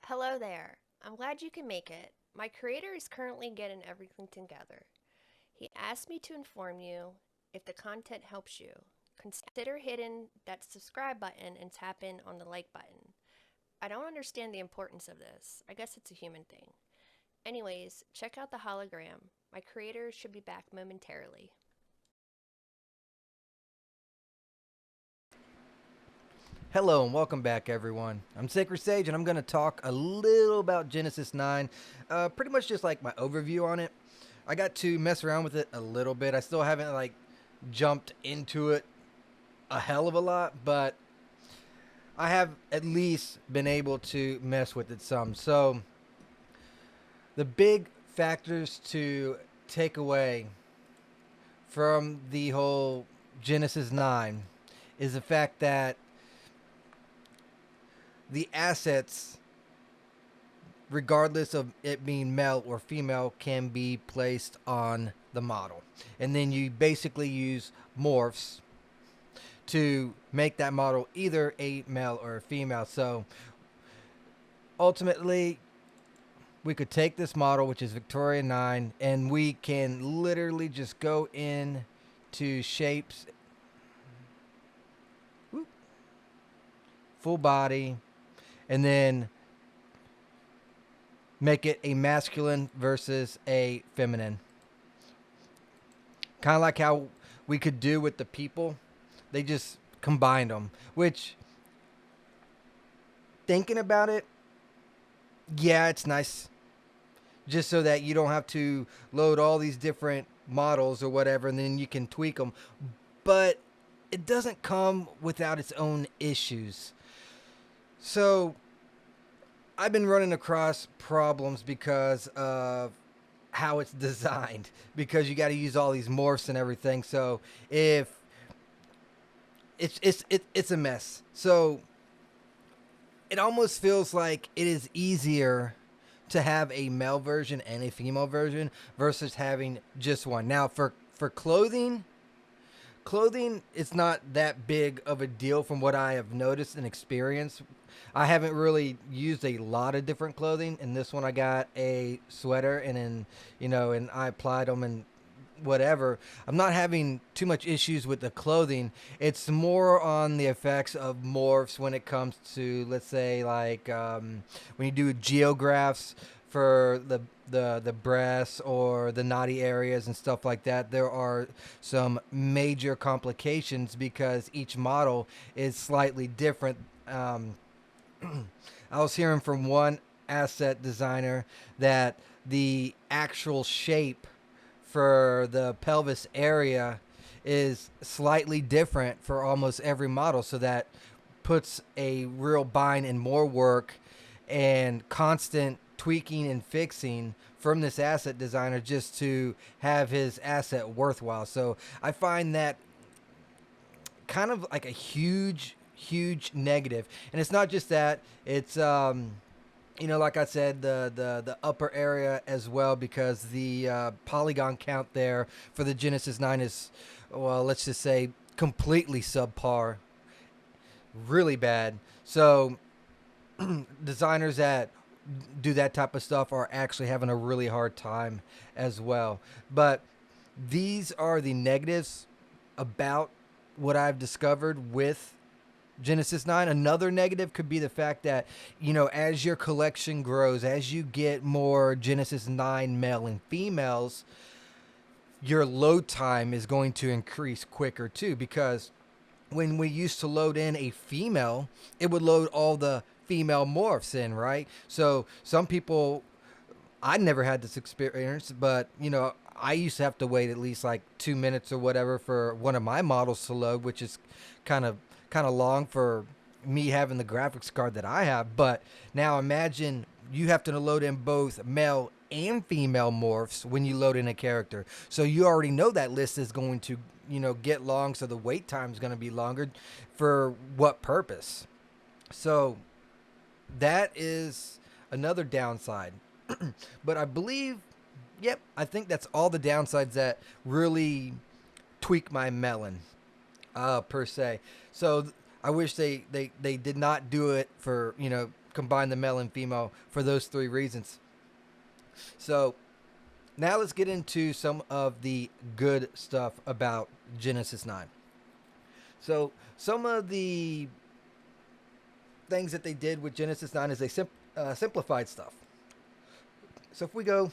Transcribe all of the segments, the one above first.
Hello there. I'm glad you can make it. My creator is currently getting everything together. He asked me to inform you if the content helps you. Consider hitting that subscribe button and tap in on the like button. I don't understand the importance of this. I guess it's a human thing. Anyways, check out the hologram. My creator should be back momentarily. Hello and welcome back, everyone. I'm Sacred Sage, and I'm going to talk a little about Genesis 9. Pretty much just like my overview on it. I got to mess around with it a little bit. I still haven't jumped into it a hell of a lot, but I have at least been able to mess with it some. So the big factors to take away from the whole Genesis 9 is the fact that the assets, regardless of it being male or female, can be placed on the model. And then you basically use morphs to make that model either a male or a female. So ultimately, we could take this model, which is Victoria 9, and we can literally just go in to shapes, whoop, full body, and then make it a masculine versus a feminine. Kind of like how we could do with the people. They just combined them. Which, thinking about it, yeah, it's nice. Just so that you don't have to load all these different models or whatever, and then you can tweak them. But it doesn't come without its own issues. So I've been running across problems because of how it's designed, because you got to use all these morphs and everything. So if it's a mess. So it almost feels like it is easier to have a male version and a female version versus having just one. Now for clothing, it's not that big of a deal from what I have noticed and experienced. I haven't really used a lot of different clothing. In this one, I got a sweater, and then and I applied them and whatever. I'm not having too much issues with the clothing. It's more on the effects of morphs when it comes to, let's say, when you do geographs for the breasts or the naughty areas and stuff like that. There are some major complications because each model is slightly different. I was hearing from one asset designer that the actual shape for the pelvis area is slightly different for almost every model, so that puts a real bind and more work and constant tweaking and fixing from this asset designer just to have his asset worthwhile. So I find that kind of like a huge negative. And it's not just that, it's like I said, the upper area as well, because the polygon count there for the Genesis 9 is, well, let's just say completely subpar, really bad. So designers that do that type of stuff are actually having a really hard time as well. But these are the negatives about what I've discovered with Genesis 9. Another negative could be the fact that, as your collection grows, as you get more Genesis 9 male and females, your load time is going to increase quicker too, because when we used to load in a female, it would load all the female morphs in, right? So some people, I never had this experience, but I used to have to wait at least like 2 minutes or whatever for one of my models to load, which is kind of long for me having the graphics card that I have. But now imagine you have to load in both male and female morphs when you load in a character. So you already know that list is going to, get long, so the wait time is going to be longer. For what purpose? So that is another downside. But I believe, yep, I think that's all the downsides that really tweak my melon, per se. So I wish they did not do it for, combine the male and female for those three reasons. So now let's get into some of the good stuff about Genesis 9. So some of the things that they did with Genesis 9 is they simplified stuff. So if we go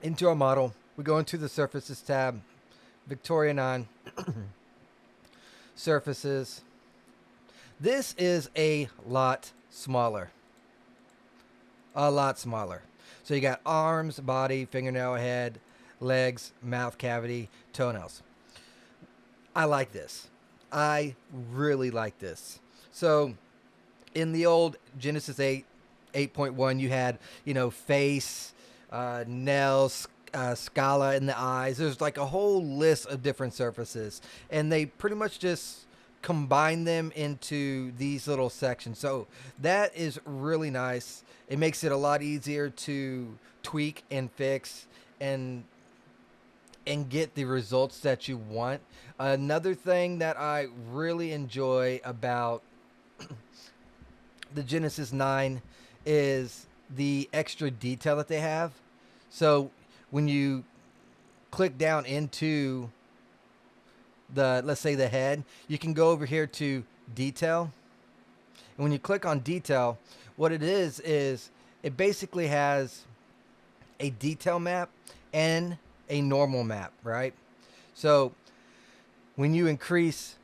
into our model, we go into the Surfaces tab, Victoria 9, Surfaces. This is a lot smaller. A lot smaller. So you got arms, body, fingernail, head, legs, mouth cavity, toenails. I like this. I really like this. So in the old Genesis 8, 8.1, you had, face, nails, scala in the eyes. There's like a whole list of different surfaces. And they pretty much just combine them into these little sections. So that is really nice. It makes it a lot easier to tweak and fix and get the results that you want. Another thing that I really enjoy about the Genesis 9 is the extra detail that they have. So when you click down into let's say the head, you can go over here to detail. And when you click on detail, what it is it basically has a detail map and a normal map, right? So when you increase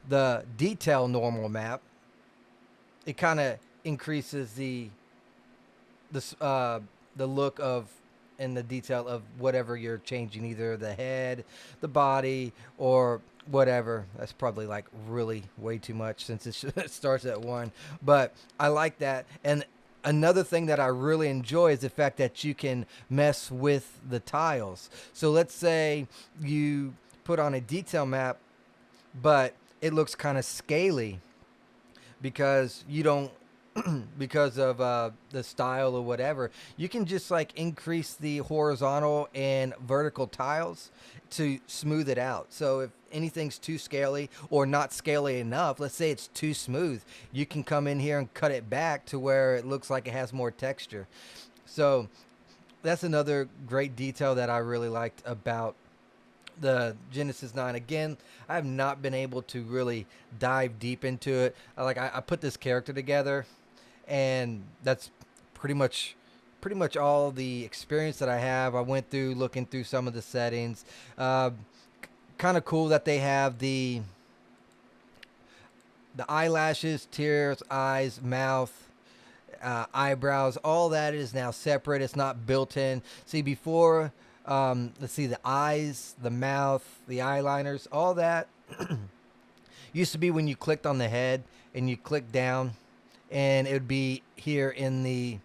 the detail normal map, it kind of increases the look of and the detail of whatever you're changing, either the head, the body, or whatever. That's probably like really way too much since it starts at 1. But I like that. And another thing that I really enjoy is the fact that you can mess with the tiles. So let's say you put on a detail map, but it looks kind of scaly because you don't because of the style or whatever. You can just like increase the horizontal and vertical tiles to smooth it out. So if anything's too scaly or not scaly enough, let's say it's too smooth, you can come in here and cut it back to where it looks like it has more texture. So that's another great detail that I really liked about the Genesis 9. Again, I have not been able to really dive deep into it. I put this character together, and that's pretty much all the experience that I have. I went through looking through some of the settings. Kind of cool that they have the eyelashes, tears, eyes, mouth, eyebrows. All that is now separate. It's not built in. See, before, let's see, the eyes, the mouth, the eyeliners, all that used to be when you clicked on the head and you click down, and it would be here in the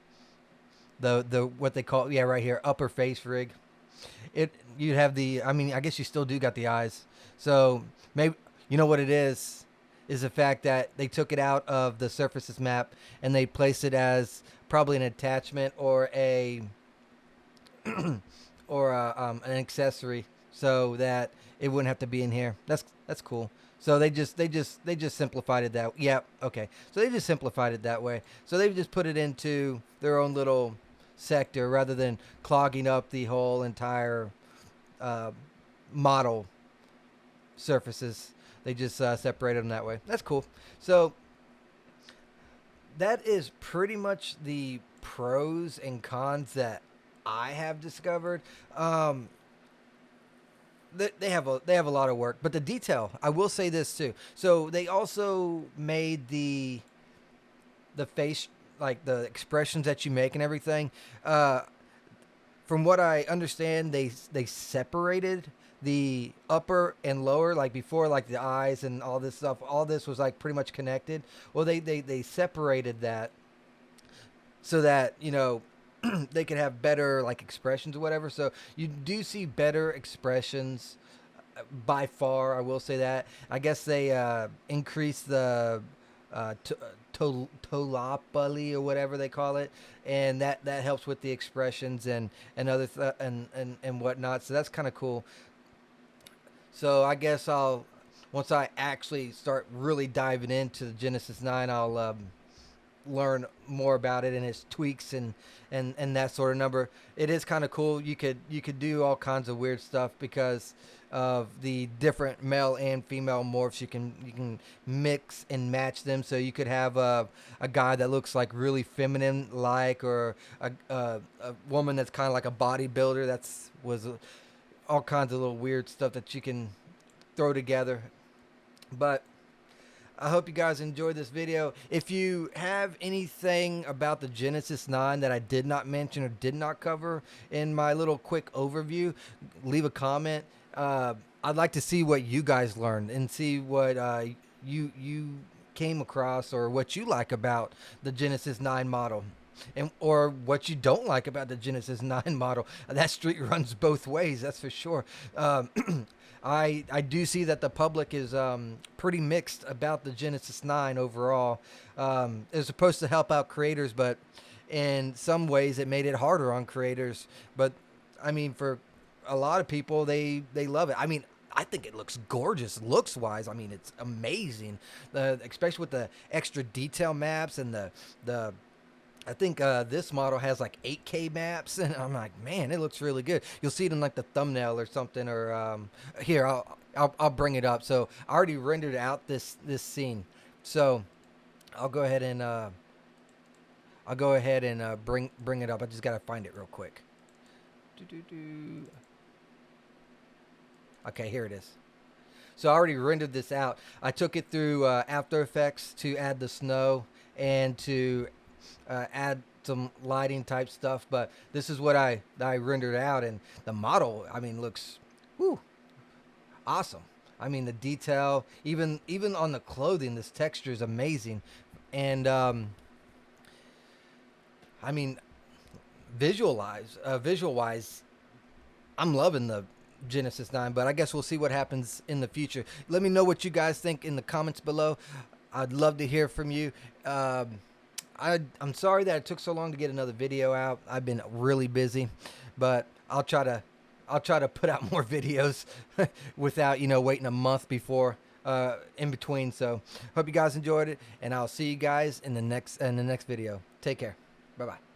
what they call, yeah, right here, upper face rig. You'd have I guess you still do got the eyes. So maybe, you know what it is the fact that they took it out of the Surfaces map and they placed it as probably an attachment or an accessory, so that it wouldn't have to be in here. That's cool. So they just simplified it that. Yeah, okay. So they just simplified it that way. So they've just put it into their own little sector rather than clogging up the whole entire model surfaces. They just separated them that way. That's cool. So that is pretty much the pros and cons that I have discovered. They have a lot of work, but the detail, I will say this too. So they also made the face, like the expressions that you make and everything. From what I understand, they separated the upper and lower, like before, like the eyes and all this stuff. All this was like pretty much connected. Well, they separated that so that, they could have better like expressions or whatever. So you do see better expressions by far. I will say that. I guess they increased the tolopoli or whatever they call it, and that helps with the expressions and other and whatnot. So that's kind of cool. So I guess once I actually start really diving into the Genesis 9, I'll learn more about it and its tweaks and that sort of number. It is kind of cool. You could do all kinds of weird stuff because of the different male and female morphs. You can mix and match them. So you could have a guy that looks like really feminine like, or a woman that's kind of like a bodybuilder. That's was all kinds of little weird stuff that you can throw together. But I hope you guys enjoyed this video. If you have anything about the Genesis 9 that I did not mention or did not cover in my little quick overview, leave a comment. I'd like to see what you guys learned and see what you came across, or what you like about the Genesis 9 model. And or what you don't like about the Genesis 9 model. That street runs both ways, that's for sure. I do see that the public is pretty mixed about the Genesis 9 overall. It's supposed to help out creators, but in some ways it made it harder on creators. But I mean, for a lot of people, they love it. I mean, I think it looks gorgeous looks wise. I mean, it's amazing, especially with the extra detail maps and the I think this model has like 8K maps, and I'm like, man, it looks really good. You'll see it in like the thumbnail or something, or here I'll bring it up. So I already rendered out this scene, so I'll go ahead and bring it up. I just gotta find it real quick. Okay, here it is. So I already rendered this out. I took it through After Effects to add the snow and to add some lighting type stuff, but this is what I rendered out, and the model, I mean, looks awesome. I mean, the detail, even on the clothing, this texture is amazing. And I mean, visual wise, I'm loving the Genesis 9, but I guess we'll see what happens in the future. Let me know what you guys think in the comments below. I'd love to hear from you. I'm sorry that it took so long to get another video out. I've been really busy, but I'll try to put out more videos without, waiting a month before in between. So hope you guys enjoyed it, and I'll see you guys in the next video. Take care. Bye bye.